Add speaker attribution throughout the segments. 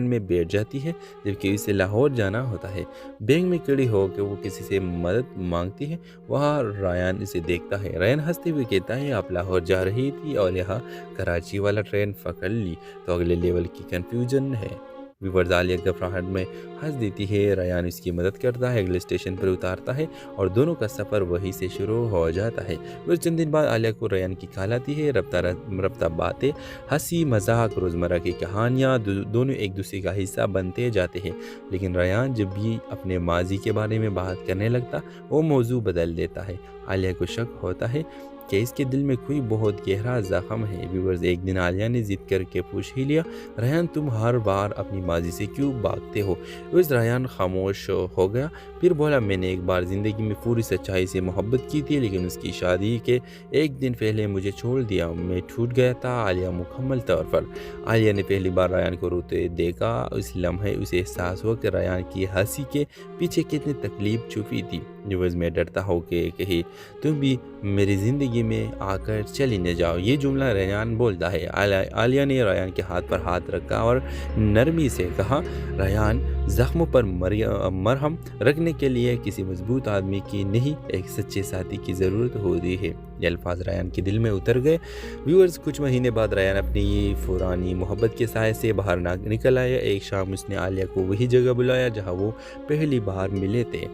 Speaker 1: میں بیٹھ جاتی ہے جبکہ اسے لاہور جانا ہوتا ہے۔ بینک میں کھڑی ہو کے وہ کسی سے مدد مانگتی ہے، وہاں ریان اسے دیکھتا ہے۔ ریان ہنستے ہوئے کہتا ہے آپ لاہور جا رہی تھی اور یہاں کراچی والا ٹرین پکڑ لی تو اگلے لیول کی کنفیوژن ہے۔ ویورز عالیہ گھبراہٹ میں ہنس دیتی ہے۔ ریان اس کی مدد کرتا ہے، اگلے اسٹیشن پر اتارتا ہے اور دونوں کا سفر وہیں سے شروع ہو جاتا ہے۔ پھر چند دن بعد عالیہ کو ریان کی کال آتی ہے۔ رفتہ باتیں، ہنسی مذاق، روزمرہ کی کہانیاں دونوں ایک دوسرے کا حصہ بنتے جاتے ہیں، لیکن ریان جب بھی اپنے ماضی کے بارے میں بات کرنے لگتا وہ موضوع بدل دیتا ہے۔ عالیہ کو شک ہوتا ہے کہ اس کے دل میں کوئی بہت گہرا زخم ہے۔ ویورز ایک دن عالیہ نے ضد کر کے پوچھ ہی لیا، ریان تم ہر بار اپنی ماضی سے کیوں بھاگتے ہو؟ ویورز ریان خاموش ہو گیا، پھر بولا میں نے ایک بار زندگی میں پوری سچائی سے محبت کی تھی، لیکن اس کی شادی کے ایک دن پہلے مجھے چھوڑ دیا، میں ٹوٹ گیا تھا۔ عالیہ مکمل طور پر عالیہ نے پہلی بار ریان کو روتے دیکھا۔ اس لمحے اسے احساس ہوا کہ ریان کی ہنسی کے پیچھے کتنی تکلیف چھپی تھی۔ ویورز میں ڈرتا ہو کہ کہیں تم بھی میری زندگی میں آ کر چلی نہ جاؤ، یہ جملہ ریان بولتا ہے۔ عالیہ نے ریان کے ہاتھ پر ہاتھ رکھا اور نرمی سے کہا، ریان زخموں پر مرہم رکھنے کے لیے کسی مضبوط آدمی کی نہیں، ایک سچے ساتھی کی ضرورت ہوتی ہے۔ یہ الفاظ ریان کے دل میں اتر گئے۔ ویورز کچھ مہینے بعد ریان اپنی پرانی محبت کے سائے سے باہر نکل آیا۔ ایک شام اس نے عالیہ کو وہی جگہ بلایا جہاں وہ پہلی بار ملے تھے،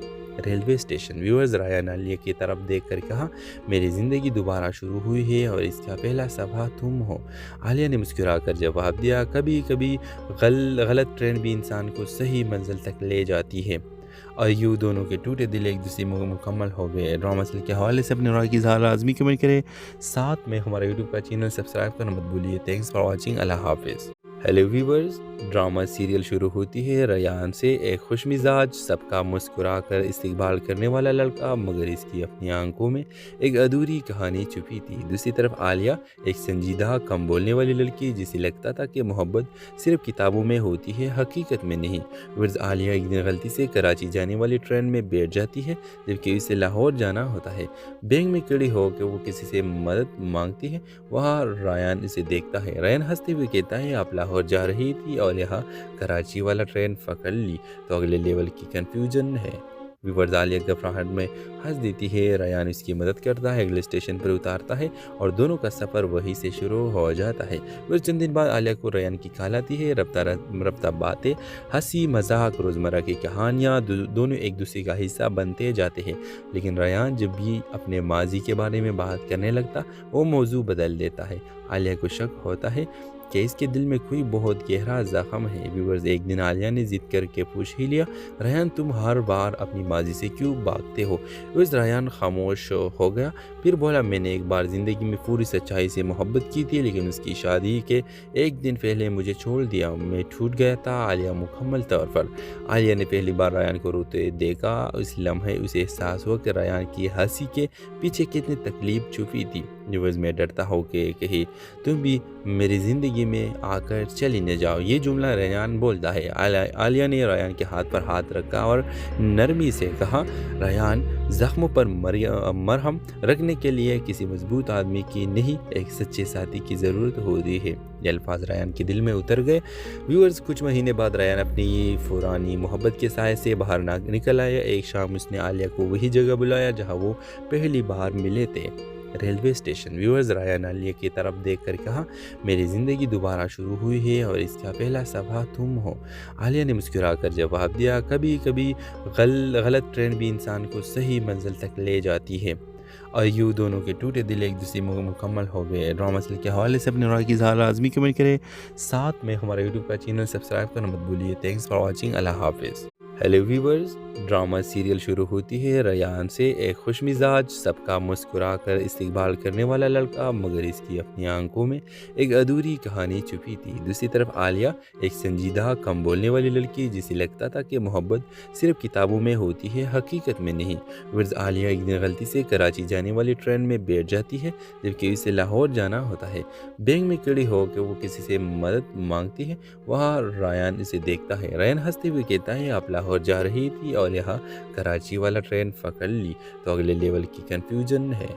Speaker 1: ریلوے اسٹیشن۔ ویورز ریان عالیہ کی طرف دیکھ کر کہا، میری زندگی دوبارہ شروع ہوئی ہے اور اس کا پہلا صفحہ تم ہو۔ عالیہ نے مسکرا کر جواب دیا، کبھی کبھی غلط ٹرین بھی انسان کو صحیح منزل تک لے جاتی ہے۔ اور یوں دونوں کے ٹوٹے دل ایک دوسرے میں مکمل ہو گئے۔ ڈرامہ سیریل کے حوالے سے اپنے رائے کی اظہار لازمی کمنٹ کریں، ساتھ میں ہمارے یوٹیوب کا چینل سبسکرائب کرنا مت بھولیے۔ تھینکس فار واچنگ، اللہ حافظ۔ ہیلو ویورز، ڈرامہ سیریل شروع ہوتی ہے ریان سے، ایک خوش مزاج، سب کا مسکرا کر استقبال کرنے والا لڑکا، مگر اس کی اپنی آنکھوں میں ایک ادھوری کہانی چھپی تھی۔ دوسری طرف عالیہ، ایک سنجیدہ، کم بولنے والی لڑکی جسے لگتا تھا کہ محبت صرف کتابوں میں ہوتی ہے، حقیقت میں نہیں۔ ویورز عالیہ ایک دن غلطی سے کراچی جانے والی ٹرین میں بیٹھ جاتی ہے جبکہ اسے لاہور جانا ہوتا ہے۔ بینک میں کھڑی ہو کے وہ کسی سے مدد مانگتی ہے، وہاں ریان اسے دیکھتا ہے۔ ریان ہنستے ہوئے کہتا ہے آپ لاہور جا رہی تھی اور یہاں کراچی والا ٹرین پکڑ لی تو اگلے لیول کی کنفیوژن ہے۔ ویورز عالیہ گھبراہٹ میں ہنس دیتی ہے۔ ریان اس کی مدد کرتا ہے، اگلے اسٹیشن پر اتارتا ہے اور دونوں کا سفر وہیں سے شروع ہو جاتا ہے۔ پھر چند دن بعد عالیہ کو ریان کی کال آتی ہے۔ رفتہ باتیں، ہنسی مذاق، روزمرہ کی کہانیاں دونوں ایک دوسرے کا حصہ بنتے جاتے ہیں، لیکن ریان جب بھی اپنے ماضی کے بارے میں بات کرنے لگتا وہ موضوع بدل دیتا ہے۔ عالیہ کو شک ہوتا ہے کہ اس کے دل میں کوئی بہت گہرا زخم ہے۔ ویورز ایک دن عالیہ نے ضد کر کے پوچھ ہی لیا، ریان تم ہر بار اپنی ماضی سے کیوں بھاگتے ہو؟ ویورز ریان خاموش ہو گیا، پھر بولا میں نے ایک بار زندگی میں پوری سچائی سے محبت کی تھی، لیکن اس کی شادی کے ایک دن پہلے مجھے چھوڑ دیا، میں ٹوٹ گیا تھا۔ عالیہ مکمل طور پر عالیہ نے پہلی بار ریان کو روتے دیکھا۔ اس لمحے اسے احساس ہوا کہ ریان کی ہنسی کے پیچھے کتنی تکلیف چھپی تھی۔ ویورز میں ڈرتا ہو کہ کہیں تم بھی میری زندگی میں آ کر چلی نہ جاؤ، یہ جملہ ریان بولتا ہے۔ عالیہ نے ریان کے ہاتھ پر ہاتھ رکھا اور نرمی سے کہا، ریان زخموں پر مرہم رکھنے کے لیے کسی مضبوط آدمی کی نہیں، ایک سچے ساتھی کی ضرورت ہوتی ہے۔ یہ الفاظ ریان کے دل میں اتر گئے۔ ویورز کچھ مہینے بعد ریان اپنی پرانی محبت کے سائے سے باہر نکل آیا۔ ایک شام اس نے عالیہ کو وہی جگہ بلایا جہاں وہ پہلی بار ملے تھے، ریلوے اسٹیشن۔ ویورز ریان عالیہ کی طرف دیکھ کر کہا، میری زندگی دوبارہ شروع ہوئی ہے اور اس کا پہلا صفحہ تم ہو۔ عالیہ نے مسکرا کر جواب دیا، کبھی کبھی غلط ٹرین بھی انسان کو صحیح منزل تک لے جاتی ہے۔ اور یوں دونوں کے ٹوٹے دل ایک دوسرے میں مکمل ہو گئے۔ ڈرامہ سیریل کے حوالے سے اپنے رائے کی اظہار لازمی کمنٹ کریں، ساتھ میں ہمارے یوٹیوب کا چینل سبسکرائب کرنا مت بھولیے۔ تھینکس فار واچنگ، اللہ حافظ۔ ہیلو ویورز، ڈرامہ سیریل شروع ہوتی ہے ریان سے، ایک خوش مزاج، سب کا مسکرا کر استقبال کرنے والا لڑکا، مگر اس کی اپنی آنکھوں میں ایک ادھوری کہانی چھپی تھی۔ دوسری طرف عالیہ، ایک سنجیدہ، کم بولنے والی لڑکی جسے لگتا تھا کہ محبت صرف کتابوں میں ہوتی ہے، حقیقت میں نہیں۔ ویورز عالیہ ایک دن غلطی سے کراچی جانے والی ٹرین میں بیٹھ جاتی ہے جبکہ اسے لاہور جانا ہوتا ہے۔ بینک میں کھڑی ہو کے وہ کسی سے مدد مانگتی ہے، وہاں ریان اسے دیکھتا ہے۔ ریان ہنستے ہوئے کہتا ہے آپ لاہور جا رہی تھی اور یہاں کراچی والا ٹرین پکڑ لی تو اگلے لیول کی کنفیوژن ہے۔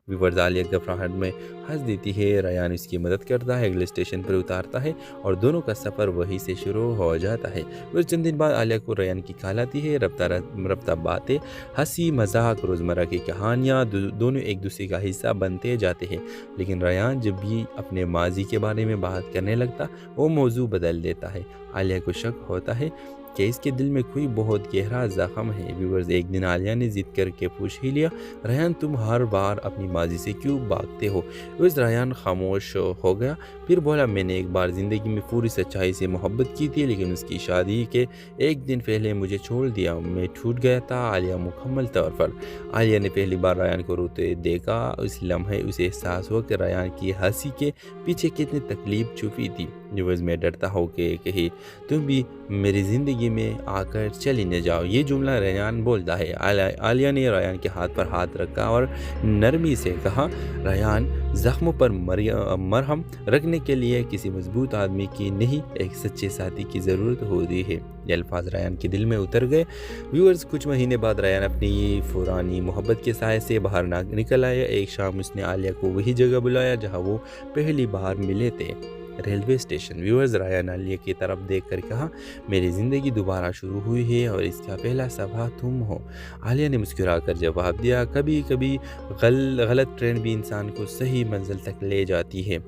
Speaker 1: व्यूवर्स आलिया घबराहट में हंस देती है। रेयान इसकी मदद करता है, अगले स्टेशन पर उतारता है और दोनों का सफ़र वहीं से शुरू हो जाता है। फिर चंद दिन बाद आलिया को रेयान की कॉल आती है। रफ्ता रफ्ता बातें, हंसी मजाक, रोज़मर्रा की कहानियाँ दोनों एक दूसरे का हिस्सा बनते जाते हैं। लेकिन रेयान जब भी अपने माजी के बारे में बात करने लगता, वो मौजू बदल देता है। आलिया को शक होता है कि इसके दिल में कोई बहुत गहरा ज़ख्म है। व्यूवर्स एक दिन आलिया ने ज़िद करके पूछ ही लिया, रेयान तुम हर बार अपनी माजी से क्यों भागते हो? व्यूवर्स रेयान खामोश हो गया, फिर बोला मैंने एक बार ज़िंदगी में पूरी सच्चाई से मोहब्बत की थी, लेकिन उसकी शादी के एक दिन पहले मुझे छोड़ दिया, मैं छूट गया था। आलिया मुकम्मल तौर पर आलिया ने पहली बार रेयान को रोते देखा। उस लम्हे उसे एहसास हुआ कि रेयान की हंसी के पीछे कितनी तकलीफ छुपी थी। व्यूवर्स मैं डरता हूँ कि कहीं तुम भी मेरी ज़िंदगी में आकर चली न जाओ, ये जुमला रेयान बोलता है। आलिया ने रेयान के हाथ पर हाथ रखा और नरमी से कहा, रेयान ज़ख्मों पर मरहम रखने के लिए किसी मजबूत आदमी की नहीं, एक सच्चे साथी की ज़रूरत होती है। ये अल्फाज रेयान के दिल में उतर गए। व्यूअर्स कुछ महीने बाद रेयान अपनी पुरानी मोहब्बत के साए से बाहर निकल आया। एक शाम उसने आलिया को वही जगह बुलाया जहाँ वो पहली बार मिले थे, railway station. Viewers Rayan Alia की तरफ देखकर कहा, मेरी ज़िंदगी दोबारा शुरू हुई है और इसका पहला सबा तुम हो। आलिया ने मुस्कुराकर जवाब दिया, कभी कभी गलत ट्रेन भी इंसान को सही मंजिल तक ले जाती है।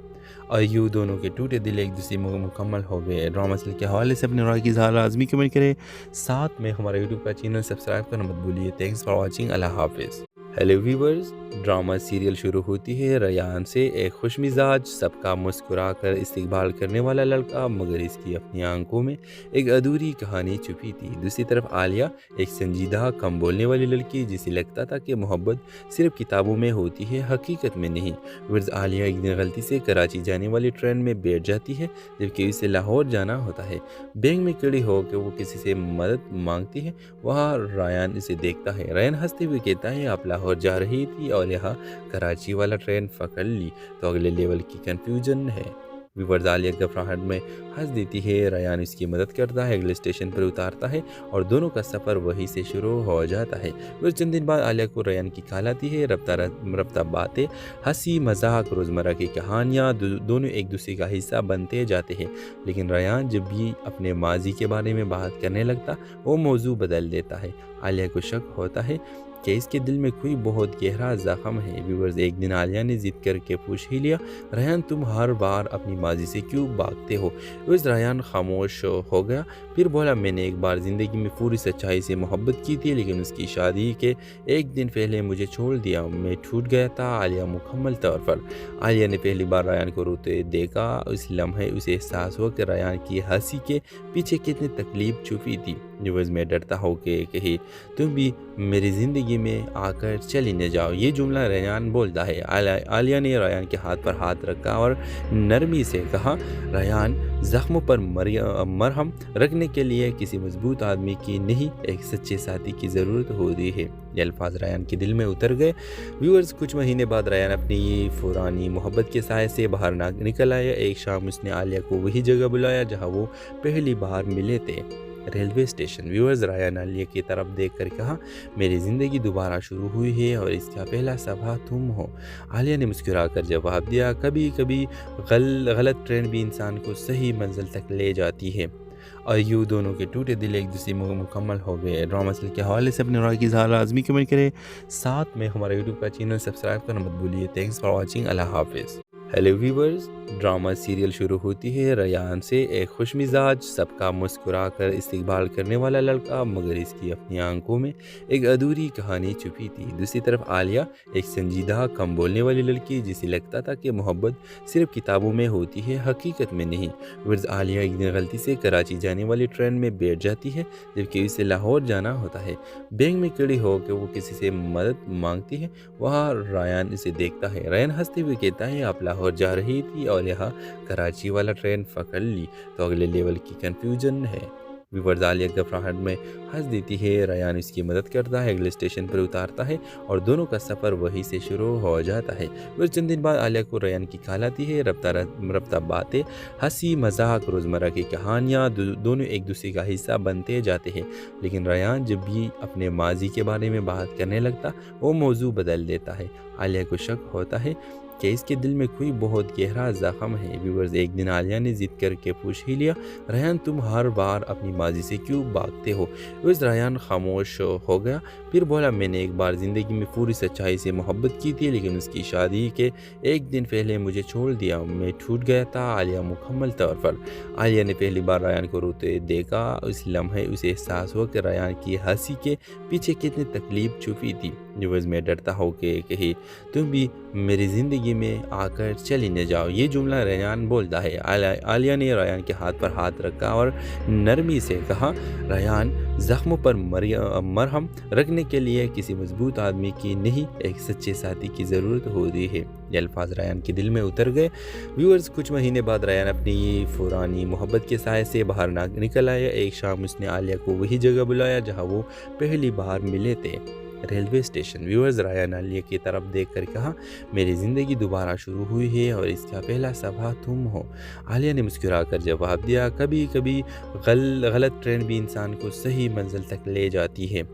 Speaker 1: और यूँ दोनों के टूटे दिल एक दूसरे में मुकम्मल हो गए। ड्रामा सीरियल के हवाले से अपने राय की इज़हार लाज़मी कमेंट करें, साथ में हमारे यूट्यूब का चैनल सब्सक्राइब करना मत भूलिए। Thanks for watching. अल्लाह हाफिज़। हेलो व्यूवर्स, ड्रामा सीरियल शुरू होती है रेयान से। एक खुशमिजाज, सबका मुस्कुरा कर इस्तकबाल करने वाला लड़का, मगर इसकी अपनी आंखों में एक अधूरी कहानी छुपी थी। दूसरी तरफ आलिया, एक संजीदा कम बोलने वाली लड़की, जिसे लगता था कि मोहब्बत सिर्फ किताबों में होती है, हकीकत में नहीं। वर्ज आलिया एक दिन गलती से कराची जाने वाली ट्रेन में बैठ जाती है, जबकि उसे लाहौर जाना होता है। बैंक में खड़ी होकर वो किसी से मदद मांगती है। वहाँ रेयान इसे देखता है। रेयान हंसते हुए कहता है, आप लाहौर जा रही थी और यहाँ कराची वाला ट्रेन पकड़ ली तो अगले लेवल की कंफ्यूजन है। व्यूवर्स आलिया घबराहट में हंस देती है। रेयान इसकी मदद करता है, अगले स्टेशन पर उतारता है और दोनों का सफ़र वहीं से शुरू हो जाता है। फिर चंद दिन बाद आलिया को रेयान की कॉल आती है। रफ्ता बातें, हंसी मजाक, रोज़मर्रा की कहानियाँ दोनों एक दूसरे का हिस्सा बनते जाते हैं। लेकिन रेयान जब भी अपने माजी के बारे में बात करने लगता, वो मौजू बदल देता है। आलिया को शक होता है कि इसके दिल में कोई बहुत गहरा ज़ख्म है। व्यूवर्स एक दिन आलिया ने ज़िद करके पूछ ही लिया, रेयान तुम हर बार अपनी माजी से क्यों भागते हो? उस रेयान खामोश हो गया, फिर बोला मैंने एक बार ज़िंदगी में पूरी सच्चाई से मोहब्बत की थी, लेकिन उसकी शादी के एक दिन पहले मुझे छोड़ दिया, मैं छूट गया था। आलिया मुकम्मल तौर पर आलिया ने पहली बार रेयान को रोते देखा। उस लम्हे उसे एहसास हुआ कि रेयान की हंसी के पीछे कितनी तकलीफ छुपी थी। व्यूवर्स मैं डरता हूँ कि कहीं तुम भी मेरी ज़िंदगी में आकर चली न जाओ, ये जुमला रेयान बोलता है। आलिया ने रेयान के हाथ पर हाथ रखा और नरमी से कहा, रेयान ज़ख्मों पर मरहम रखने के लिए किसी मजबूत आदमी की नहीं, एक सच्चे साथी की ज़रूरत होती है। ये अल्फाज रेयान के दिल में उतर गए। व्यूअर्स कुछ महीने बाद रेयान अपनी पुरानी मोहब्बत के साए से बाहर निकल आया। एक शाम उसने आलिया को वही जगह बुलाया जहाँ वो पहली बार मिले थे, railway station. Viewers Rayan Alia की तरफ देखकर कहा, मेरी ज़िंदगी दोबारा शुरू हुई है और इसका पहला सबा तुम हो। आलिया ने मुस्कुराकर जवाब दिया, कभी कभी गलत ट्रेन भी इंसान को सही मंजिल तक ले जाती है। और यूँ दोनों के टूटे दिल एक दूसरे में मुकम्मल हो गए। ड्रामा सीरियल के हवाले से अपने राय की इज़हार लाज़मी कमेंट करें, साथ में हमारे यूट्यूब का चैनल सब्सक्राइब करना मत भूलिए। Thanks for watching. अल्लाह हाफिज़। हेलो व्यूवर्स, ड्रामा सीरियल शुरू होती है रेयान से। एक खुशमिजाज, सबका मुस्कुरा कर इस्तकबाल करने वाला लड़का, मगर इसकी अपनी आंखों में एक अधूरी कहानी छुपी थी। दूसरी तरफ आलिया, एक संजीदा कम बोलने वाली लड़की, जिसे लगता था कि मोहब्बत सिर्फ किताबों में होती है, हकीकत में नहीं। वर्ज आलिया एक दिन गलती से कराची जाने वाली ट्रेन में बैठ जाती है, जबकि उसे लाहौर जाना होता है। बैंक में खड़ी होकर वो किसी से मदद मांगती है। वहाँ रेयान इसे देखता है। रेयान हंसते हुए कहता है, आप लाहौर जा रही थी और यहाँ कराची वाला ट्रेन पकड़ ली तो अगले लेवल की कंफ्यूजन है। व्यूवर्स आलिया घबराहट में हंस देती है। रेयान इसकी मदद करता है, अगले स्टेशन पर उतारता है और दोनों का सफ़र वहीं से शुरू हो जाता है। फिर चंद दिन बाद आलिया को रेयान की ख्याल आती है। रफ्ता बातें, हंसी मजाक, रोज़मर्रा की कहानियाँ दोनों एक दूसरे का हिस्सा बनते जाते हैं। लेकिन रेयान जब भी अपने माजी के बारे में बात करने लगता वो मौजू बदल देता है। आलिया को शक होता है कि इसके दिल में कोई बहुत गहरा ज़ख्म है। व्यूवर्स एक दिन आलिया ने ज़िद करके पूछ ही लिया, रेयान तुम हर बार अपनी माजी से क्यों भागते हो? उस रेयान खामोश हो गया, फिर बोला मैंने एक बार ज़िंदगी में पूरी सच्चाई से मोहब्बत की थी, लेकिन उसकी शादी के एक दिन पहले मुझे छोड़ दिया, मैं टूट गया था। आलिया मुकम्मल तौर पर आलिया ने पहली बार रेयान को रोते देखा। उस लम्हे उसे एहसास हुआ कि रेयान की हंसी के पीछे कितनी तकलीफ छुपी थी। व्यूवर्स मैं डरता हूँ कि कहीं तुम भी मेरी ज़िंदगी में आकर चली न जाओ, ये जुमला रेयान बोलता है। आलिया ने रेयान के हाथ पर हाथ रखा और नरमी से कहा, रेयान ज़ख्मों पर मरहम रखने के लिए किसी मजबूत आदमी की नहीं, एक सच्चे साथी की ज़रूरत होती है। ये अल्फाज रेयान के दिल में उतर गए। व्यूअर्स कुछ महीने बाद रेयान अपनी पुरानी मोहब्बत के साए से बाहर निकल आया। एक शाम उसने आलिया को वही जगह बुलाया जहाँ वो पहली बार मिले थे, railway station. Viewers Rayan Alia की तरफ देखकर कहा, मेरी ज़िंदगी दोबारा शुरू हुई है और इसका पहला सफ़ा तुम हो। आलिया ने मुस्कुराकर जवाब दिया, कभी कभी गलत ट्रेन भी इंसान को सही मंजिल तक ले जाती है।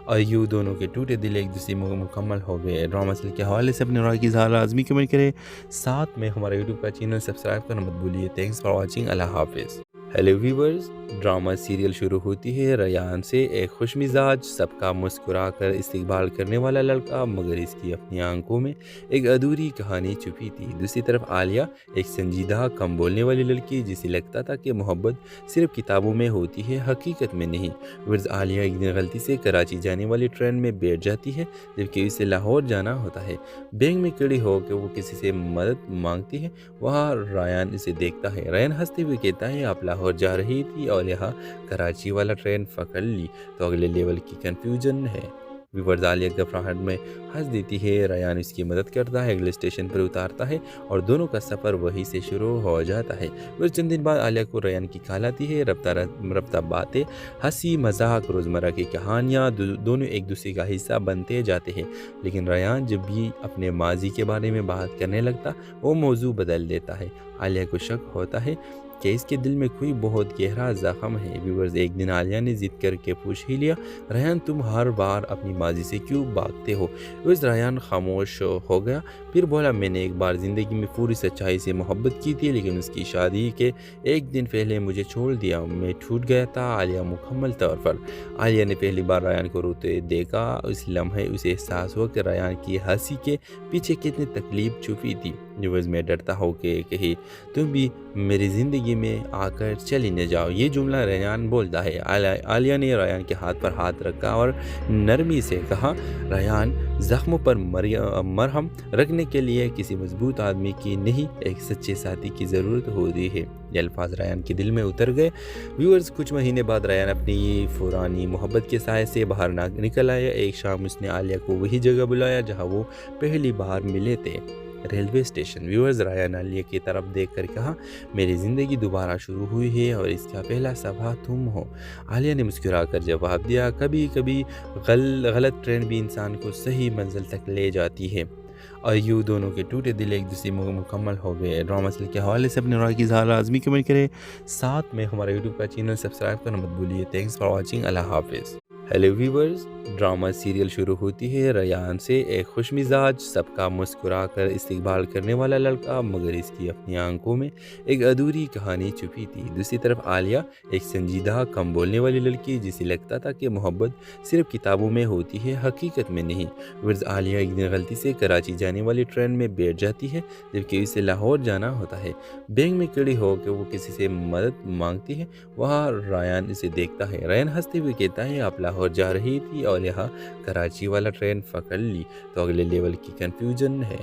Speaker 1: और यूँ दोनों के टूटे दिल एक दूसरे में मुकम्मल हो गए। ड्रामा सीरियल के हवाले से अपने राय की इज़हार लाज़मी कमेंट करें, साथ में हमारा यूट्यूब का चैनल सब्सक्राइब करना मत भूलिए। Thanks for watching. अल्लाह हाफिज़। हेलो व्यूवर्स, ड्रामा सीरियल शुरू होती है। रेयान से एक खुश मिजाज, सबका मुस्कुरा कर इस्तकबाल करने वाला लड़का, मगर इसकी अपनी आंखों में एक अधूरी कहानी छुपी थी। दूसरी तरफ आलिया एक संजीदा कम बोलने वाली लड़की, जिसे लगता था कि मोहब्बत सिर्फ किताबों में होती है, हकीकत में नहीं। वर्ज आलिया एक दिन गलती से कराची जाने वाली ट्रेन में बैठ जाती है, जबकि उसे लाहौर जाना होता है। बैंक में खड़ी होकर वो किसी से मदद मांगती है। वहाँ रेयान इसे देखता है। रेयान हंसते हुए कहता है, आप लाहौर जा रही थी और यहाँ कराची वाला ट्रेन पकड़ ली तो अगले लेवल की कंफ्यूजन है। व्यूवर्स आलिया घबराहट में हंस देती है। रेयान इसकी मदद करता है, अगले स्टेशन पर उतारता है और दोनों का सफ़र वहीं से शुरू हो जाता है। फिर चंद दिन बाद आलिया को रेयान की ख्याल आती है। रफ्ता बातें, हंसी मजाक, रोज़मर्रा की कहानियाँ दोनों एक दूसरे का हिस्सा बनते जाते हैं। लेकिन रेयान जब भी अपने माजी के बारे में बात करने लगता वो मौजू बदल देता है। आलिया को शक होता है कि इसके दिल में कोई बहुत गहरा ज़ख्म है। व्यूवर्स एक दिन आलिया ने ज़िद करके पूछ ही लिया, रेयान तुम हर बार अपनी माजी से क्यों भागते हो? उस रेयान खामोश हो गया, फिर बोला मैंने एक बार ज़िंदगी में पूरी सच्चाई से मोहब्बत की थी, लेकिन उसकी शादी के एक दिन पहले मुझे छोड़ दिया, मैं टूट गया था। आलिया मुकम्मल तौर पर आलिया ने पहली बार रेयान को रोते देखा। उस लम्हे उसे एहसास हुआ कि रेयान की हंसी के पीछे कितनी तकलीफ छुपी थी। व्यूवर्स मैं डरता हूँ कि कहीं तुम भी मेरी ज़िंदगी में आकर चली न जाओ, ये जुमला रेयान बोलता है। आलिया ने रेयान के हाथ पर हाथ रखा और नरमी से कहा, रेयान ज़ख्मों पर मरहम रखने के लिए किसी मजबूत आदमी की नहीं, एक सच्चे साथी की ज़रूरत होती है। ये अल्फाज रेयान के दिल में उतर गए। व्यूअर्स कुछ महीने बाद रेयान अपनी पुरानी मोहब्बत के साए से बाहर निकल आया। एक शाम उसने आलिया को वही जगह बुलाया जहाँ वो पहली बार मिले थे, railway station. Viewers Rayan Alia की तरफ देखकर कहा, मेरी ज़िंदगी दोबारा शुरू हुई है और इसका पहला सफ़ा तुम हो। आलिया ने मुस्कुराकर जवाब दिया, कभी कभी गलत ट्रेन भी इंसान को सही मंजिल तक ले जाती है। और यूँ दोनों के टूटे दिल एक दूसरे में मुकम्मल हो गए। ड्रामा सीरियल के हवाले से अपने राय की इज़हार लाज़मी कमेंट करें, साथ में हमारा यूट्यूब का चैनल सब्सक्राइब करना मत भूलिए। Thanks for watching. अल्लाह हाफिज़। हेलो व्यूवर्स, ड्रामा सीरियल शुरू होती है। रेयान से एक खुश मिजाज, सबका मुस्कुरा कर इस्तकबाल करने वाला लड़का, मगर इसकी अपनी आंखों में एक अधूरी कहानी छुपी थी। दूसरी तरफ आलिया एक संजीदा कम बोलने वाली लड़की, जिसे लगता था कि मोहब्बत सिर्फ किताबों में होती है, हकीकत में नहीं। वर्ज आलिया एक दिन गलती से कराची जाने वाली ट्रेन में बैठ जाती है, जबकि उसे लाहौर जाना होता है। बैंक में खड़ी होकर वो किसी से मदद मांगती है। वहाँ रेयान इसे देखता है। रेयान हंसते हुए कहता है, आप लाहौर जा रही थी और यहाँ कराची वाला ट्रेन पकड़ ली तो अगले लेवल की कंफ्यूजन है।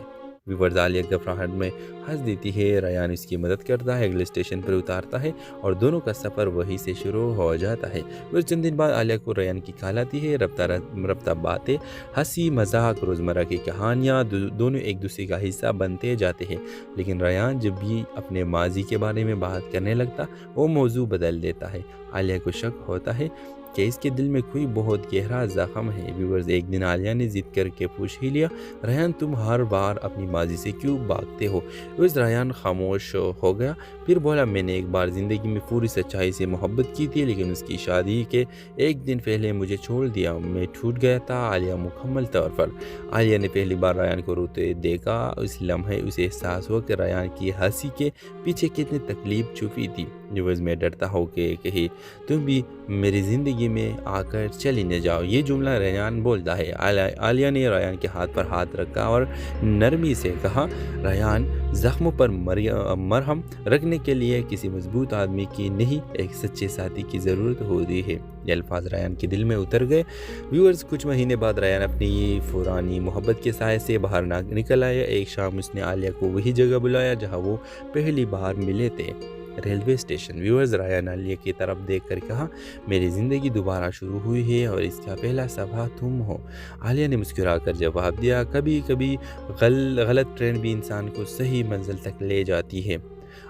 Speaker 1: व्यूवर्स आलिया घबराहट में हंस देती है। रेयान इसकी मदद करता है, अगले स्टेशन पर उतारता है और दोनों का सफ़र वहीं से शुरू हो जाता है। फिर चंद दिन बाद आलिया को रेयान की कॉल आती है। रफ्ता रफ्ता बातें, हंसी मजाक, रोज़मर्रा की कहानियाँ दोनों एक दूसरे का हिस्सा बनते जाते हैं। लेकिन रेयान जब भी अपने माजी के बारे में बात करने लगता वो मौजू बदल देता है। आलिया को शक होता है कि इसके दिल में कोई बहुत गहरा ज़ख्म है। व्यूवर्स एक दिन आलिया ने ज़िद करके पूछ ही लिया, रेयान तुम हर बार अपनी माजी से क्यों भागते हो? उस रेयान खामोश हो गया, फिर बोला मैंने एक बार ज़िंदगी में पूरी सच्चाई से मोहब्बत की थी, लेकिन उसकी शादी के एक दिन पहले मुझे छोड़ दिया, मैं टूट गया था। आलिया मुकम्मल तौर पर आलिया ने पहली बार रेयान को रोते देखा। उस लम्हे उसे एहसास हुआ कि रेयान की हंसी के पीछे कितनी तकलीफ छुपी थी। व्यूवर्स मैं डरता हूँ कि कहीं तुम भी मेरी ज़िंदगी में आकर चली न जाओ, ये जुमला रेयान बोलता है। आलिया ने रेयान के हाथ पर हाथ रखा और नरमी से कहा, रेयान ज़ख्मों पर मरहम रखने के लिए किसी मजबूत आदमी की नहीं, एक सच्चे साथी की ज़रूरत होती है। ये अल्फाज रेयान के दिल में उतर गए। व्यूअर्स कुछ महीने बाद रेयान अपनी पुरानी मोहब्बत के साए से बाहर निकल आया। एक शाम उसने आलिया को वही जगह बुलाया जहाँ वो पहली बार मिले थे, railway station. Viewers Rayan Alia की तरफ देखकर कहा, मेरी ज़िंदगी दोबारा शुरू हुई है और इसका पहला सफ़ा तुम हो। आलिया ने मुस्कुराकर जवाब दिया, कभी कभी गलत ट्रेन भी इंसान को सही मंजिल तक ले जाती है।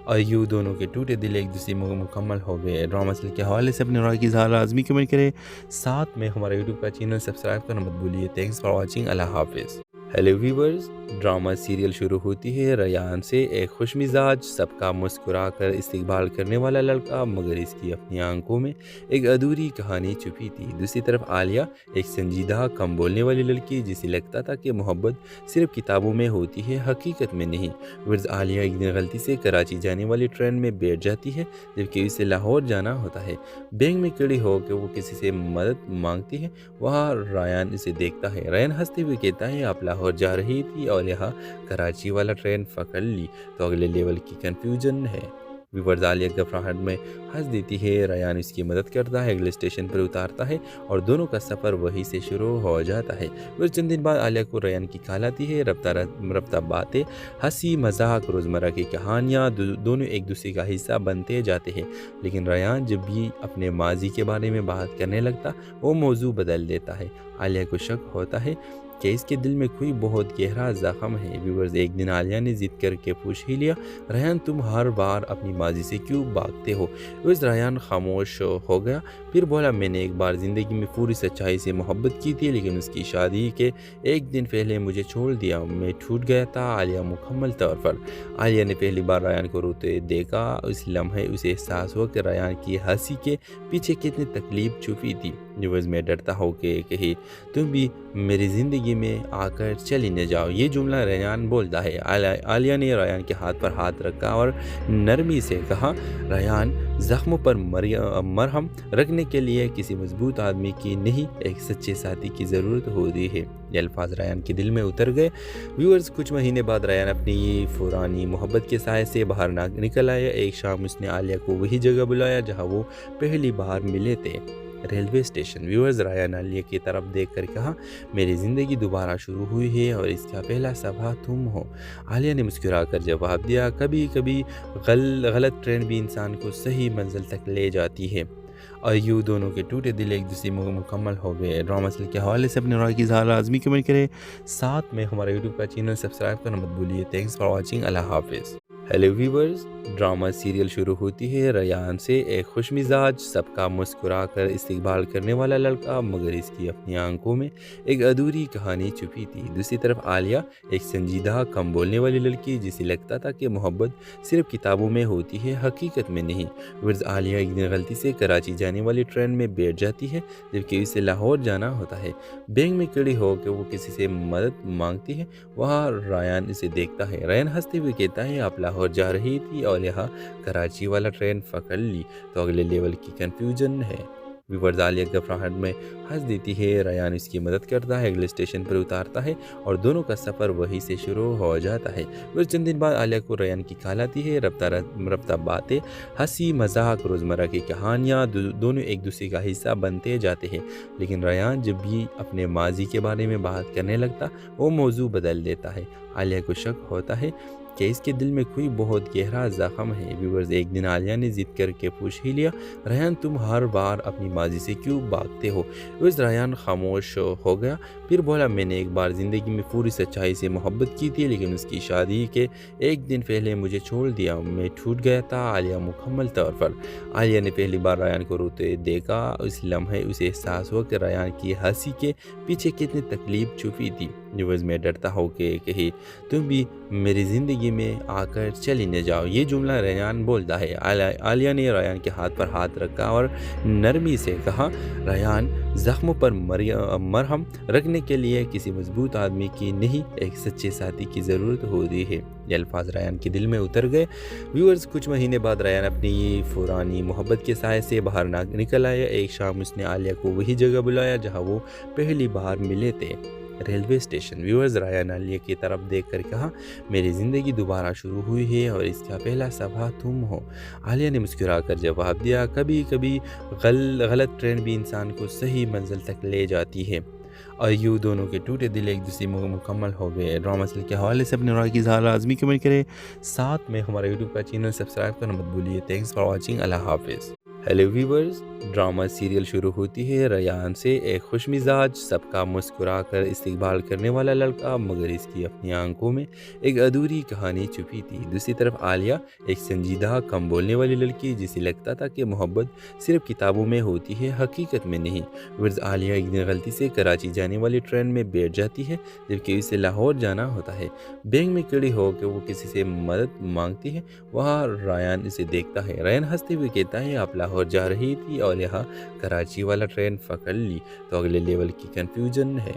Speaker 1: और यूँ दोनों के टूटे दिल एक दूसरे में मुकम्मल हो गए। ड्रामा सीरियल के हवाले से अपने राय की इज़हार लाजमी कमेंट करें, साथ में हमारे यूट्यूब का चैनल सब्सक्राइब करना मत भूलिए। Thanks for watching. अल्लाह हाफिज़। हेलो व्यूवर्स, ड्रामा सीरियल शुरू होती है। रेयान से एक खुशमिजाज, सबका मुस्कुरा कर इस्तकबाल करने वाला लड़का, मगर इसकी अपनी आंखों में एक अधूरी कहानी छुपी थी। दूसरी तरफ आलिया एक संजीदा, कम बोलने वाली लड़की, जिसे लगता था कि मोहब्बत सिर्फ किताबों में होती है, हकीकत में नहीं। वर्ज आलिया एक दिन गलती से कराची जाने वाली ट्रेन में बैठ जाती है, जबकि उसे लाहौर जाना होता है। बैंक में खड़ी होकर वो किसी से मदद मांगती है। वहाँ रेयान इसे देखता है। रेयान हंसते हुए कहता है, आप लाहौर जा रही थी और यहाँ कराची वाला ट्रेन पकड़ ली, तो अगले लेवल की कंफ्यूजन है। व्यूवर्स आलिया घबराहट में हंस देती है। रेयान इसकी मदद करता है, अगले स्टेशन पर उतारता है और दोनों का सफ़र वहीं से शुरू हो जाता है। फिर चंद दिन बाद आलिया को रेयान की कॉल आती है। रफ्ता रफ्ता बातें, हंसी मजाक, रोज़मर्रा की कहानियाँ दोनों एक दूसरे का हिस्सा बनते जाते हैं। लेकिन रेयान जब भी अपने माजी के बारे में बात करने लगता वो मौजू बदल देता है। आलिया को शक होता है कि इसके दिल में कोई बहुत गहरा ज़ख्म है। व्यूवर्स एक दिन आलिया ने ज़िद करके पूछ ही लिया, रेयान तुम हर बार अपनी माजी से क्यों भागते हो? उस रेयान खामोश हो गया, फिर बोला मैंने एक बार ज़िंदगी में पूरी सच्चाई से मोहब्बत की थी, लेकिन उसकी शादी के एक दिन पहले मुझे छोड़ दिया, मैं टूट गया था। आलिया मुकम्मल तौर पर आलिया ने पहली बार रेयान को रोते देखा। उस लम्हे उसे एहसास हुआ कि रेयान की हंसी के पीछे कितनी तकलीफ छुपी थी। व्यूवर्स मैं डरता हूँ कि कहीं तुम भी मेरी ज़िंदगी में आकर चली न जाओ, ये जुमला रेयान बोलता है। आलिया ने रेयान के हाथ पर हाथ रखा और नरमी से कहा, रेयान ज़ख्मों पर मरहम रखने के लिए किसी मजबूत आदमी की नहीं, एक सच्चे साथी की ज़रूरत होती है। ये अल्फाज रेयान के दिल में उतर गए। व्यूअर्स कुछ महीने बाद रेयान अपनी पुरानी मोहब्बत के साए से बाहर निकल आया। एक शाम उसने आलिया को वही जगह बुलाया जहाँ वो पहली बार मिले थे, railway station. Viewers Rayan Alia की तरफ देखकर कहा, मेरी ज़िंदगी दोबारा शुरू हुई है और इसका पहला सफ़ा तुम हो। आलिया ने मुस्कुराकर जवाब दिया, कभी कभी गलत ट्रेन भी इंसान को सही मंजिल तक ले जाती है। और यूँ दोनों के टूटे दिल एक दूसरे में मुकम्मल हो गए। ड्रामा सीरियल के हवाले से अपने राय की इज़हार लाजमी कमेंट करें, साथ में हमारे यूट्यूब का चैनल सब्सक्राइब करना मत भूलिए। Thanks for watching. अल्लाह हाफिज़। हेलो व्यूवर्स, ड्रामा सीरियल शुरू होती है। रेयान से एक खुशमिजाज, सबका मुस्कुरा कर इस्तकबाल करने वाला लड़का, मगर इसकी अपनी आंखों में एक अधूरी कहानी छुपी थी। दूसरी तरफ आलिया एक संजीदा, कम बोलने वाली लड़की, जिसे लगता था कि मोहब्बत सिर्फ किताबों में होती है, हकीकत में नहीं। वर्ज आलिया एक दिन गलती से कराची जाने वाली ट्रेन में बैठ जाती है, जबकि उसे लाहौर जाना होता है। बैंक में खड़ी होकर वो किसी से मदद मांगती है। वहाँ रेयान इसे देखता है। रेयान हंसते हुए कहता है, आप लाहौर जा रही थी और यहाँ कराची वाला ट्रेन पकड़ ली, तो अगले लेवल की कंफ्यूजन है। व्यूवर्स आलिया घबराहट में हंस देती है। रेयान इसकी मदद करता है, अगले स्टेशन पर उतारता है और दोनों का सफ़र वहीं से शुरू हो जाता है। फिर चंद दिन बाद आलिया को रेयान की कॉल आती है। रफ्ता बातें, हंसी मजाक, रोज़मर्रा की कहानियाँ दोनों एक दूसरे का हिस्सा बनते जाते हैं। लेकिन रेयान जब भी अपने माजी के बारे में बात करने लगता, वो मौजू बदल देता है। आलिया को शक होता है कि इसके दिल में कोई बहुत गहरा ज़ख्म है। व्यूवर्स एक दिन आलिया ने ज़िद करके पूछ ही लिया, रेयान तुम हर बार अपनी माजी से क्यों भागते हो? व्यूवर्स रेयान खामोश हो गया, फिर बोला मैंने एक बार ज़िंदगी में पूरी सच्चाई से मोहब्बत की थी, लेकिन उसकी शादी के एक दिन पहले मुझे छोड़ दिया, मैं टूट गया था। आलिया मुकम्मल तौर पर आलिया ने पहली बार रेयान को रोते देखा। इस लम्हे उसे एहसास हुआ कि रेयान की हंसी के पीछे कितनी तकलीफ छुपी थी। व्यूवर्स मैं डरता हूँ कि कहीं तुम भी मेरी ज़िंदगी में आकर चली न जाओ। ये जुमला रेयान बोलता है। आलिया ने रेयान के हाथ पर हाथ रखा और नरमी से कहा, रेयान ज़ख्मों पर मरहम रखने के लिए किसी मजबूत आदमी की नहीं, एक सच्चे साथी की ज़रूरत होती है। ये अल्फाज रेयान के दिल में उतर गए। व्यूअर्स कुछ महीने बाद रेयान अपनी पुरानी मोहब्बत के साय से बाहर निकल आया। एक शाम उसने आलिया को वही जगह बुलाया जहाँ वो पहली बार मिले थे, railway station. Viewers Rayan Alia की तरफ देख कर कहा, मेरी ज़िंदगी दोबारा शुरू हुई है और इसका पहला सबा तुम हो। आलिया ने मुस्कुराकर जवाब दिया, कभी कभी गलत ट्रेन भी इंसान को सही मंजिल तक ले जाती है। और यूँ दोनों के टूटे दिल एक दूसरे में मुकम्मल हो गए। ड्रामा सीरियल के हवाले से अपने राय की इज़हार लाजमी कमेंट करें। साथ में हमारे यूट्यूब का चैनल सब्सक्राइब करना मत भूलिए। Thanks for watching. अल्लाह हाफिज़। हेलो व्यूवर्स, ड्रामा सीरियल शुरू होती है रेयान से। एक खुशमिजाज, सबका मुस्कुरा कर इस्तकबाल करने वाला लड़का, मगर इसकी अपनी आंखों में एक अधूरी कहानी छुपी थी। दूसरी तरफ आलिया, एक संजीदा कम बोलने वाली लड़की, जिसे लगता था कि मोहब्बत सिर्फ किताबों में होती है, हकीकत में नहीं। व्यूवर्स आलिया एक दिन गलती से कराची जाने वाली ट्रेन में बैठ जाती है, जबकि उसे लाहौर जाना होता है। बैंक में खड़ी होकर वो किसी से मदद मांगती है। वहाँ रेयान इसे देखता है। रेयान हंसते हुए कहता है, आप लाहौर जा रही थी और यहाँ कराची वाला ट्रेन पकड़ ली, तो अगले लेवल की कंफ्यूजन है।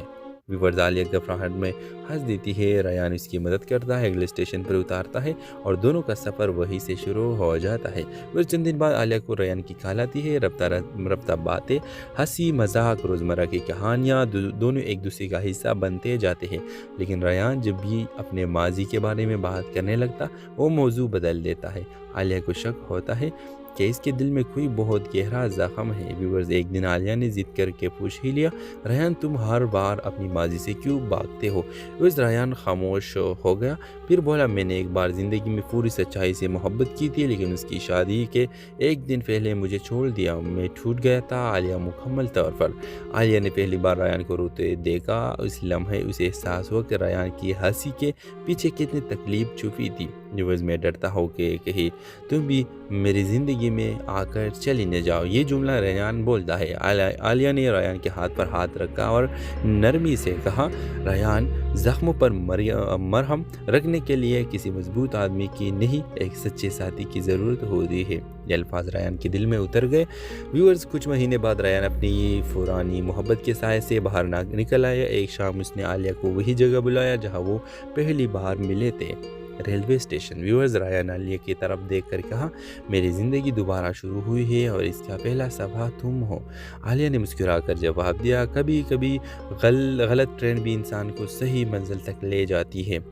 Speaker 1: व्यूवर्स आलिया घबराहट में हंस देती है। रेयान इसकी मदद करता है, अगले स्टेशन पर उतारता है और दोनों का सफ़र वहीं से शुरू हो जाता है। फिर चंद दिन बाद आलिया को रेयान की कॉल आती है। रफ्ता बातें, हंसी मजाक, रोज़मर्रा की कहानियाँ दोनों एक दूसरे का हिस्सा बनते जाते हैं। लेकिन रेयान जब भी अपने माजी के बारे में बात करने लगता, वो मौजू बदल देता है। आलिया को शक होता है कि इसके दिल में कोई बहुत गहरा ज़ख्म है। व्यूवर्स एक दिन आलिया ने ज़िद करके पूछ ही लिया, रेयान तुम हर बार अपनी माजी से क्यों भागते हो? व्यूवर्स रेयान खामोश हो गया, फिर बोला मैंने एक बार ज़िंदगी में पूरी सच्चाई से मोहब्बत की थी, लेकिन उसकी शादी के एक दिन पहले मुझे छोड़ दिया, मैं टूट गया था। आलिया मुकम्मल तौर पर आलिया ने पहली बार रेयान को रोते देखा। इस लम्हे उसे एहसास हुआ कि रेयान की हंसी के पीछे कितनी तकलीफ छुपी थी। व्यूवर्स मैं डरता हूँ कि कहीं तुम भी मेरी ज़िंदगी में आकर चली न जाओ। ये जुमला रेयान बोलता है। आलिया ने रेयान के हाथ पर हाथ रखा और नरमी से कहा, रेयान ज़ख्मों पर मरहम रखने के लिए किसी मजबूत आदमी की नहीं, एक सच्चे साथी की ज़रूरत होती है। ये अल्फाज रेयान के दिल में उतर गए। व्यूअर्स कुछ महीने बाद रेयान अपनी पुरानी मोहब्बत के साय से बाहर निकल आया। एक शाम उसने आलिया को वही जगह बुलाया जहाँ वो पहली बार मिले थे, railway station. Viewers Rayan Alia की तरफ देख कर कहा, मेरी ज़िंदगी दोबारा शुरू हुई है और इसका पहला सबा तुम हो। आलिया ने मुस्कुराकर जवाब दिया, कभी कभी गलत ट्रेन भी इंसान को सही मंजिल तक ले जाती है।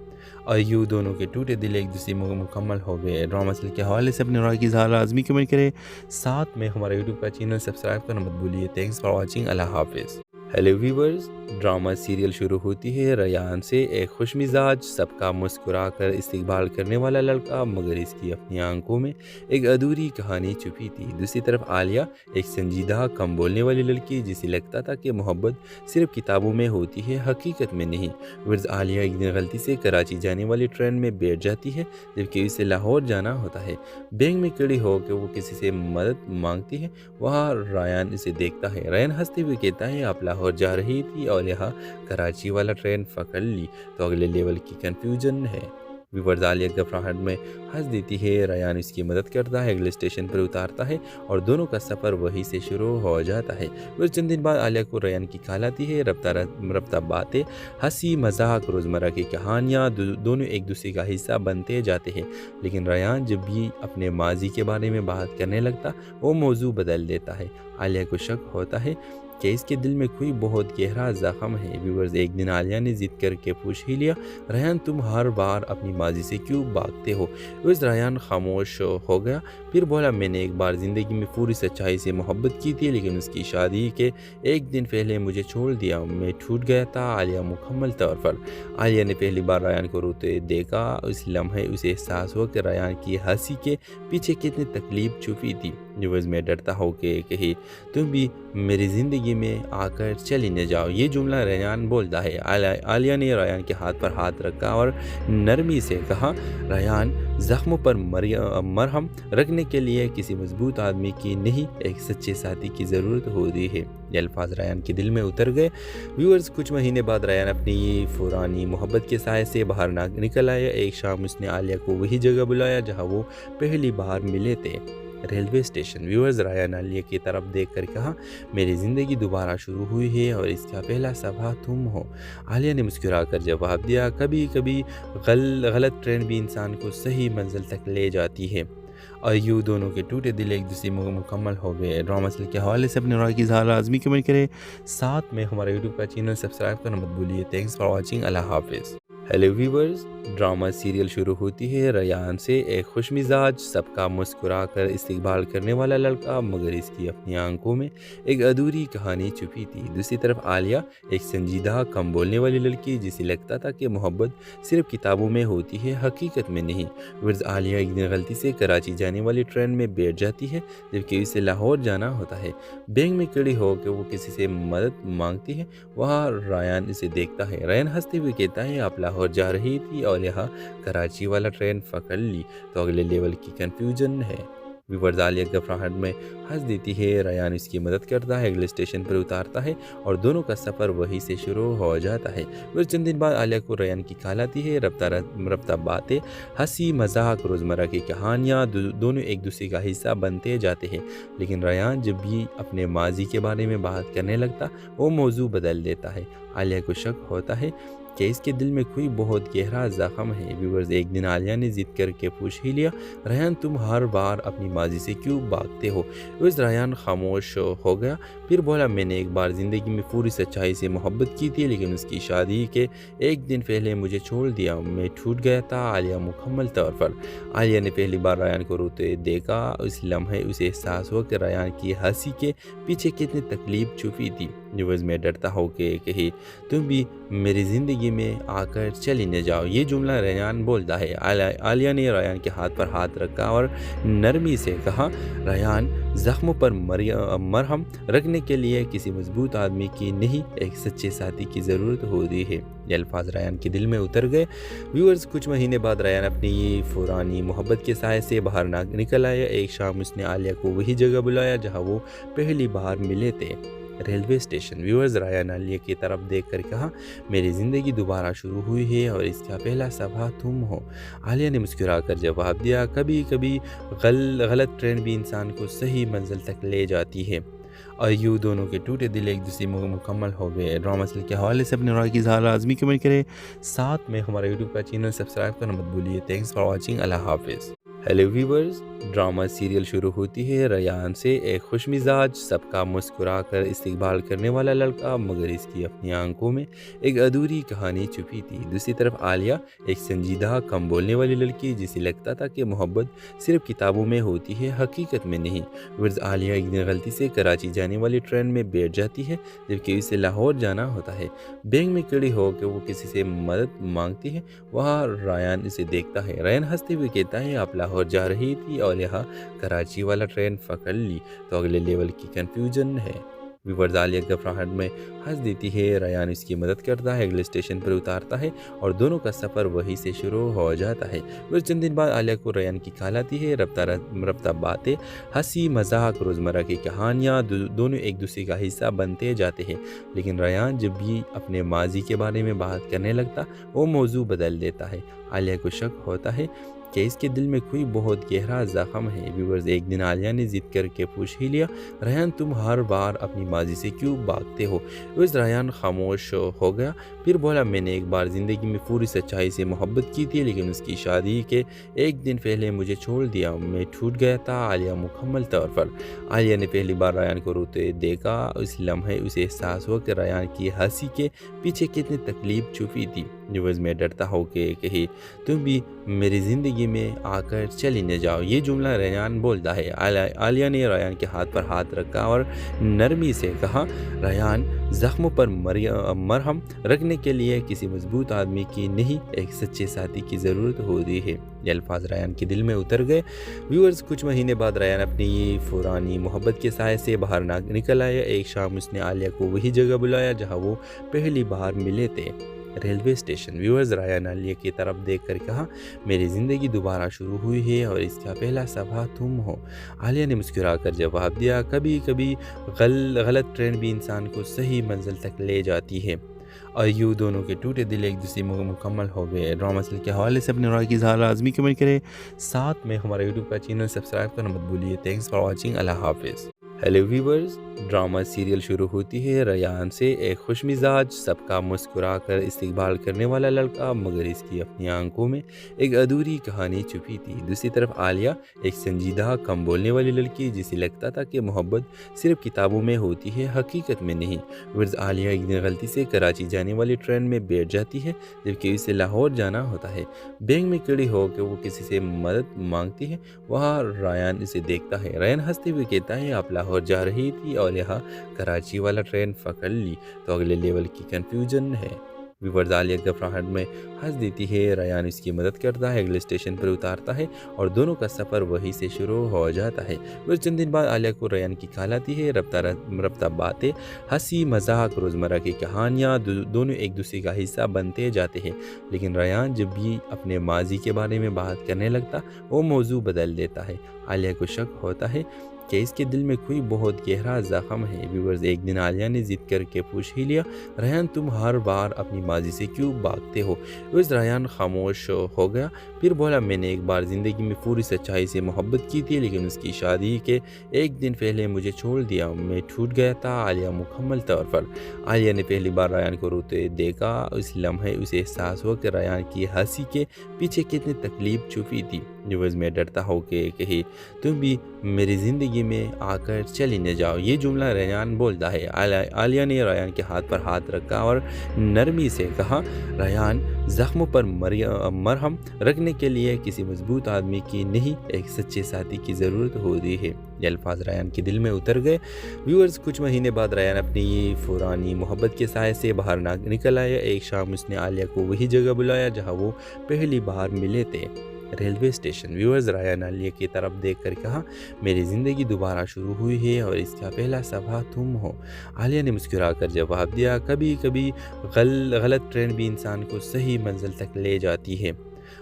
Speaker 1: और यूँ दोनों के टूटे दिल एक दूसरे में मुकम्मल हो गए। ड्रामा सीरियल के हवाले से अपने राय की इज़हार लाजमी कमेंट करें। साथ में हमारे यूट्यूब का चैनल सब्सक्राइब करना मत भूलिए। Thanks for watching. अल्लाह हाफिज़। हेलो व्यूवर्स, ड्रामा सीरियल शुरू होती है रेयान से। एक खुशमिजाज, सबका मुस्कुरा कर इस्तकबाल करने वाला लड़का, मगर इसकी अपनी आंखों में एक अधूरी कहानी छुपी थी। दूसरी तरफ आलिया, एक संजीदा कम बोलने वाली लड़की, जिसे लगता था कि मोहब्बत सिर्फ किताबों में होती है, हकीकत में नहीं। व्यूअर्स आलिया एक दिन गलती से कराची जाने वाली ट्रेन में बैठ जाती है, जबकि उसे लाहौर जाना होता है। बैंक में खड़ी होकर वो किसी से मदद मांगती है। वहाँ रेयान इसे देखता है। रेयान हंसते हुए कहता है, आप लाहौर जा रही थी और यहाँ कराची वाला ट्रेन पकड़ ली, तो अगले लेवल की कंफ्यूजन है। व्यूवर्स आलिया घबराहट में हंस देती है। रेयान इसकी मदद करता है, अगले स्टेशन पर उतारता है और दोनों का सफ़र वहीं से शुरू हो जाता है। फिर चंद दिन बाद आलिया को रेयान की कॉल आती है। रफ्ता बातें, हंसी मजाक, रोज़मर्रा की कहानियाँ दोनों एक दूसरे का हिस्सा बनते जाते हैं। लेकिन रेयान जब भी अपने माजी के बारे में बात करने लगता, वो मौजू बदल देता है। عالیہ کو شک ہوتا ہے کہ اس کے دل میں کوئی بہت گہرا زخم ہے۔ ویورز، ایک دن عالیہ نے ضد کر کے پوچھ ہی لیا، ریان تم ہر بار اپنی ماضی سے کیوں بھاگتے ہو؟ ویورز، ریان خاموش ہو گیا، پھر بولا میں نے ایک بار زندگی میں پوری سچائی سے محبت کی تھی، لیکن اس کی شادی کے ایک دن پہلے مجھے چھوڑ دیا، میں ٹوٹ گیا تھا۔ عالیہ مکمل طور پر عالیہ نے پہلی بار ریان کو روتے دیکھا۔ اس لمحے اسے احساس ہوا کہ ریان کی ہنسی کے پیچھے کتنی تکلیف چھپی تھی۔ ویورز، میں ڈرتا ہوں کہ کہیں تم بھی میری زندگی میں آ کر چلی نہ جاؤ، یہ جملہ ریان بولتا ہے۔ عالیہ نے ریان کے ہاتھ پر ہاتھ رکھا اور نرمی سے کہا، ریان زخموں پر مرہم رکھنے کے لیے کسی مضبوط آدمی کی نہیں، ایک سچے ساتھی کی ضرورت ہوتی ہے۔ یہ الفاظ ریان کے دل میں اتر گئے۔ ویورز، کچھ مہینے بعد ریان اپنی پرانی محبت کے سائے سے باہر نکل آیا۔ ایک شام اس نے عالیہ کو وہی جگہ بلایا جہاں وہ پہلی بار ملے تھے، ریلوے اسٹیشن۔ ویورز، ریان عالیہ کی طرف دیکھ کر کہا، میری زندگی دوبارہ شروع ہوئی ہے اور اس کا پہلا صفحہ تم ہو۔ عالیہ نے مسکرا کر جواب دیا، کبھی کبھی غلط ٹرین بھی انسان کو صحیح منزل تک لے جاتی ہے۔ اور یوں دونوں کے ٹوٹے دل ایک دوسرے میں مکمل ہو گئے۔ ڈرامہ سیریل کے حوالے سے اپنے رائے کی اظہار لازمی کمنٹ کریں، ساتھ میں ہمارے یوٹیوب کا چینل سبسکرائب کرنا مت بھولیے۔ تھینکس فار واچنگ، اللہ حافظ۔ ہیلو ویورز، ڈرامہ سیریل شروع ہوتی ہے ریان سے، ایک خوش مزاج، سب کا مسکرا کر استقبال کرنے والا لڑکا، مگر اس کی اپنی آنکھوں میں ایک ادھوری کہانی چھپی تھی۔ دوسری طرف عالیہ، ایک سنجیدہ، کم بولنے والی لڑکی جسے لگتا تھا کہ محبت صرف کتابوں میں ہوتی ہے، حقیقت میں نہیں۔ ویورز، عالیہ ایک دن غلطی سے کراچی جانے والی ٹرین میں بیٹھ جاتی ہے جبکہ اسے لاہور جانا ہوتا ہے۔ بینک میں کھڑی ہو کے وہ کسی سے مدد مانگتی ہے، وہاں ریان اسے دیکھتا ہے۔ ریان ہنستے ہوئے کہتا ہے، آپ لاہور جا رہی تھی اور یہاں کراچی والا ٹرین پکڑ لی تو اگلے لیول کی کنفیوژن ہے۔ ویورز، عالیہ گھبراہٹ میں ہنس دیتی ہے۔ ریان اس کی مدد کرتا ہے، اگلے اسٹیشن پر اتارتا ہے اور دونوں کا سفر وہیں سے شروع ہو جاتا ہے۔ ویورز، چند دن بعد عالیہ کو ریان کی کال آتی ہے۔ رفتہ باتیں، ہنسی مذاق، روزمرہ کی کہانیاں، دونوں ایک دوسرے کا حصہ بنتے جاتے ہیں، لیکن ریان جب بھی اپنے ماضی کے بارے میں بات کرنے لگتا وہ موضوع بدل دیتا ہے۔ عالیہ کو شک ہوتا ہے کہ اس کے دل میں کوئی بہت گہرا زخم ہے۔ ویورز، ایک دن عالیہ نے ضد کر کے پوچھ ہی لیا، ریان تم ہر بار اپنی ماضی سے کیوں بھاگتے ہو؟ ویورز، ریان خاموش ہو گیا، پھر بولا میں نے ایک بار زندگی میں پوری سچائی سے محبت کی تھی، لیکن اس کی شادی کے ایک دن پہلے مجھے چھوڑ دیا، میں ٹوٹ گیا تھا۔ عالیہ مکمل طور پر عالیہ نے پہلی بار ریان کو روتے دیکھا۔ اس لمحے اسے احساس ہوا کہ ریان کی ہنسی کے پیچھے کتنی تکلیف چھپی تھی۔ ویورز، میں ڈرتا ہوں کہ کہیں تم بھی میری زندگی میں آ کر چلی نہ جاؤ، یہ جملہ ریان بولتا ہے۔ عالیہ نے ریان کے ہاتھ پر ہاتھ رکھا اور نرمی سے کہا، ریان زخموں پر مرہم رکھنے کے لیے کسی مضبوط آدمی کی نہیں، ایک سچے ساتھی کی ضرورت ہوتی ہے۔ یہ الفاظ ریان کے دل میں اتر گئے۔ ویورز، کچھ مہینے بعد ریان اپنی پرانی محبت کے سائے سے باہر نکل آیا۔ ایک شام اس نے عالیہ کو وہی جگہ بلایا جہاں وہ پہلی بار ملے تھے، ریلوے اسٹیشن۔ ویورز، ریان عالیہ کی طرف دیکھ کر کہا، میری زندگی دوبارہ شروع ہوئی ہے اور اس کا پہلا صفحہ تم ہو۔ عالیہ نے مسکرا کر جواب دیا، کبھی کبھی غلط ٹرین بھی انسان کو صحیح منزل تک لے جاتی ہے۔ اور یوں دونوں کے ٹوٹے دل ایک دوسرے میں مکمل ہو گئے۔ ڈرامہ سیریل کے حوالے سے اپنے رائے کی اظہار لازمی کمنٹ کریں، ساتھ میں ہمارے یوٹیوب کا چینل سبسکرائب کرنا مت بھولیے۔ تھینکس فار واچنگ، اللہ حافظ۔ ہیلو ویورز، ڈرامہ سیریل شروع ہوتی ہے ریان سے، ایک خوش مزاج، سب کا مسکرا کر استقبال کرنے والا لڑکا، مگر اس کی اپنی آنکھوں میں ایک ادھوری کہانی چھپی تھی۔ دوسری طرف عالیہ، ایک سنجیدہ، کم بولنے والی لڑکی جسے لگتا تھا کہ محبت صرف کتابوں میں ہوتی ہے، حقیقت میں نہیں۔ ویورز، عالیہ ایک دن غلطی سے کراچی جانے والی ٹرین میں بیٹھ جاتی ہے جبکہ اسے لاہور جانا ہوتا ہے۔ بینک میں کھڑی ہو کے وہ کسی سے مدد مانگتی ہے، وہاں ریان اسے دیکھتا ہے۔ ریان ہنستے ہوئے کہتا ہے، آپ لاہور جا رہی تھی اور یہاں کراچی والا ٹرین پکڑ لی تو اگلے لیول کی کنفیوژن ہے۔ ویورز، عالیہ گھبراہٹ میں ہنس دیتی ہے۔ ریان اس کی مدد کرتا ہے، اگلے اسٹیشن پر اتارتا ہے اور دونوں کا سفر وہیں سے شروع ہو جاتا ہے۔ ویورز، چند دن بعد عالیہ کو ریان کی کال آتی ہے۔ رفتہ باتیں، ہنسی مذاق، روزمرہ کی کہانیاں، دونوں ایک دوسرے کا حصہ بنتے جاتے ہیں، لیکن ریان جب بھی اپنے ماضی کے بارے میں بات کرنے لگتا وہ موضوع بدل دیتا ہے۔ عالیہ کو شک ہوتا ہے کہ اس کے دل میں کوئی بہت گہرا زخم ہے۔ ویورز، ایک دن عالیہ نے ضد کر کے پوچھ ہی لیا، ریان تم ہر بار اپنی ماضی سے کیوں بھاگتے ہو؟ ویورز، ریان خاموش ہو گیا، پھر بولا میں نے ایک بار زندگی میں پوری سچائی سے محبت کی تھی، لیکن اس کی شادی کے ایک دن پہلے مجھے چھوڑ دیا، میں ٹوٹ گیا تھا۔ عالیہ مکمل طور پر عالیہ نے پہلی بار ریان کو روتے دیکھا۔ اس لمحے اسے احساس ہوا کہ ریان کی ہنسی کے پیچھے کتنی تکلیف چھپی تھی۔ ویورز، میں ڈرتا ہوں کہ کہیں تم بھی میری زندگی میں آ کر چلی نہ جاؤ، یہ جملہ ریان بولتا ہے۔ عالیہ نے ریان کے ہاتھ پر ہاتھ رکھا اور نرمی سے کہا، ریان زخموں پر مرہم رکھنے کے لیے کسی مضبوط آدمی کی نہیں، ایک سچے ساتھی کی ضرورت ہوتی ہے۔ یہ الفاظ ریان کے دل میں اتر گئے۔ ویورز، کچھ مہینے بعد ریان اپنی پرانی محبت کے سائے سے باہر نکل آیا۔ ایک شام اس نے عالیہ کو وہی جگہ بلایا جہاں وہ پہلی بار ملے تھے، ریلوے اسٹیشن۔ ویورز، ریان عالیہ کی طرف دیکھ کر کہا، میری زندگی دوبارہ شروع ہوئی ہے اور اس کا پہلا صفحہ تم ہو۔ عالیہ نے مسکرا کر جواب دیا، کبھی کبھی غلط ٹرین بھی انسان کو صحیح منزل تک لے جاتی ہے۔ اور یوں دونوں کے ٹوٹے دل ایک دوسرے میں مکمل ہو گئے۔ ڈرامہ سیریل کے حوالے سے اپنے رائے کی اظہار لازمی کمنٹ کریں، ساتھ میں ہمارا یوٹیوب کا چینل سبسکرائب کرنا مت بھولیے۔ تھینکس فار واچنگ، اللہ حافظ۔ ہیلو ویورز، ڈرامہ سیریل شروع ہوتی ہے ریان سے، ایک خوش مزاج، سب کا مسکرا کر استقبال کرنے والا لڑکا، مگر اس کی اپنی آنکھوں میں ایک ادھوری کہانی چھپی تھی۔ دوسری طرف عالیہ، ایک سنجیدہ، کم بولنے والی لڑکی جسے لگتا تھا کہ محبت صرف کتابوں میں ہوتی ہے، حقیقت میں نہیں۔ ویورز، عالیہ ایک دن غلطی سے کراچی جانے والی ٹرین میں بیٹھ جاتی ہے جبکہ اسے لاہور جانا ہوتا ہے۔ بینک میں کھڑی ہو کے وہ کسی سے مدد مانگتی ہے، وہاں ریان اسے دیکھتا ہے۔ ریان ہنستے ہوئے کہتا ہے، آپ لاہور جا رہی تھی اور یہاں کراچی والا ٹرین پکڑ لی تو اگلے لیول کی کنفیوژن ہے۔ ویورز، عالیہ گھبراہٹ میں ہنس دیتی ہے۔ ریان اس کی مدد کرتا ہے، اگلے اسٹیشن پر اتارتا ہے اور دونوں کا سفر وہیں سے شروع ہو جاتا ہے۔ ویورز، چند دن بعد عالیہ کو ریان کی کال آتی ہے۔ رفتہ باتیں، ہنسی مذاق، روزمرہ کی کہانیاں، دونوں ایک دوسرے کا حصہ بنتے جاتے ہیں، لیکن ریان جب بھی اپنے ماضی کے بارے میں بات کرنے لگتا وہ موضوع بدل دیتا ہے۔ عالیہ کو شک ہوتا ہے کہ اس کے دل میں کوئی بہت گہرا زخم ہے۔ ویورز، ایک دن عالیہ نے ضد کر کے پوچھ ہی لیا، ریان تم ہر بار اپنی ماضی سے کیوں بھاگتے ہو؟ ویورز، ریان خاموش ہو گیا، پھر بولا میں نے ایک بار زندگی میں پوری سچائی سے محبت کی تھی، لیکن اس کی شادی کے ایک دن پہلے مجھے چھوڑ دیا، میں ٹوٹ گیا تھا۔ عالیہ مکمل طور پر عالیہ نے پہلی بار ریان کو روتے دیکھا۔ اس لمحے اسے احساس ہوا کہ ریان کی ہنسی کے پیچھے کتنی تکلیف چھپی تھی۔ ویورز، میں ڈرتا ہوں کہ کہیں تم بھی میری زندگی میں آ کر چلی نہ جاؤ، یہ جملہ ریان بولتا ہے۔ عالیہ نے ریان کے ہاتھ پر ہاتھ رکھا اور نرمی سے کہا، ریان زخموں پر مرہم رکھنے کے لیے کسی مضبوط آدمی کی نہیں، ایک سچے ساتھی کی ضرورت ہوتی ہے۔ یہ الفاظ ریان کے دل میں اتر گئے۔ ویورز، کچھ مہینے بعد ریان اپنی پرانی محبت کے سائے سے باہر نکل آیا۔ ایک شام اس نے عالیہ کو وہی جگہ بلایا جہاں وہ پہلی بار ملے تھے، ریلوے اسٹیشن۔ ویورز، ریان عالیہ کی طرف دیکھ کر کہا، میری زندگی دوبارہ شروع ہوئی ہے اور اس کا پہلا صفحہ تم ہو۔ عالیہ نے مسکرا کر جواب دیا، کبھی کبھی غلط ٹرین بھی انسان کو صحیح منزل تک لے جاتی ہے۔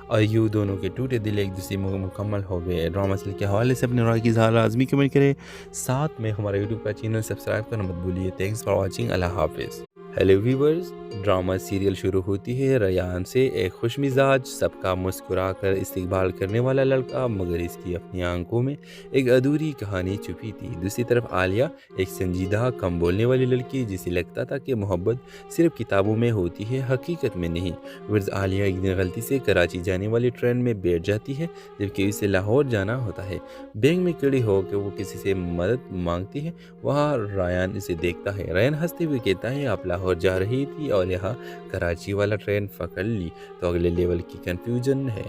Speaker 1: اور یوں دونوں کے ٹوٹے دل ایک دوسرے میں مکمل ہو گئے۔ ڈرامہ سیریل کے حوالے سے اپنے رائے کی اظہار لازمی کمنٹ کریں، ساتھ میں ہمارا یوٹیوب کا چینل سبسکرائب کرنا مت بھولیے۔ تھینکس فار واچنگ، اللہ حافظ۔ ہیلو ویورز، ڈرامہ سیریل شروع ہوتی ہے ریان سے، ایک خوش مزاج، سب کا مسکرا کر استقبال کرنے والا لڑکا، مگر اس کی اپنی آنکھوں میں ایک ادھوری کہانی چھپی تھی۔ دوسری طرف عالیہ، ایک سنجیدہ، کم بولنے والی لڑکی جسے لگتا تھا کہ محبت صرف کتابوں میں ہوتی ہے، حقیقت میں نہیں۔ ویورز، عالیہ ایک دن غلطی سے کراچی جانے والی ٹرین میں بیٹھ جاتی ہے جبکہ اسے لاہور جانا ہوتا ہے۔ بینک میں کھڑی ہو کے وہ کسی سے مدد مانگتی ہے، وہاں ریان اسے دیکھتا ہے۔ ریان ہنستے ہوئے کہتا ہے، آپ لاہور جا رہی تھی اور یہاں کراچی والا ٹرین پکڑ لی تو اگلے لیول کی کنفیوژن ہے۔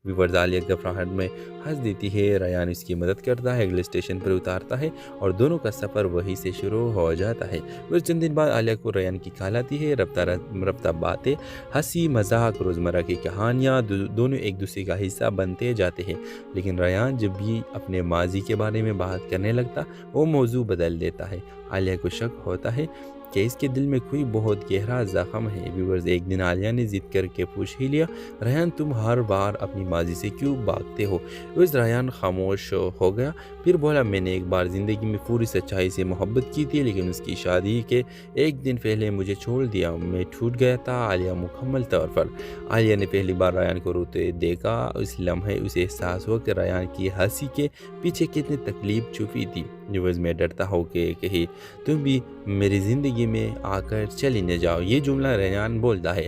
Speaker 1: ویورز، عالیہ گھبراہٹ میں ہنس دیتی ہے۔ ریان اس کی مدد کرتا ہے، اگلے اسٹیشن پر اتارتا ہے اور دونوں کا سفر وہیں سے شروع ہو جاتا ہے۔ ویورز، چند دن بعد عالیہ کو ریان کی کال آتی ہے۔ رفتہ باتیں، ہنسی مذاق، روزمرہ کی کہانیاں، دونوں ایک دوسرے کا حصہ بنتے جاتے ہیں، لیکن ریان جب بھی اپنے ماضی کے بارے میں بات کرنے لگتا وہ موضوع بدل دیتا ہے۔ عالیہ کو شک ہوتا ہے کہ اس کے دل میں کوئی بہت گہرا زخم ہے۔ ویورز، ایک دن عالیہ نے ضد کر کے پوچھ ہی لیا، ریان تم ہر بار اپنی ماضی سے کیوں بھاگتے ہو؟ ویورز، ریان خاموش ہو گیا، پھر بولا میں نے ایک بار زندگی میں پوری سچائی سے محبت کی تھی، لیکن اس کی شادی کے ایک دن پہلے مجھے چھوڑ دیا، میں ٹوٹ گیا تھا۔ عالیہ مکمل طور پر عالیہ نے پہلی بار ریان کو روتے دیکھا۔ اس لمحے اسے احساس ہوا کہ ریان کی ہنسی کے پیچھے کتنی تکلیف چھپی تھی۔ ویورز، میں ڈرتا ہوں کہ کہیں تم بھی میری زندگی میں آ کر چلی نہ جاؤ، یہ جملہ ریان بولتا ہے۔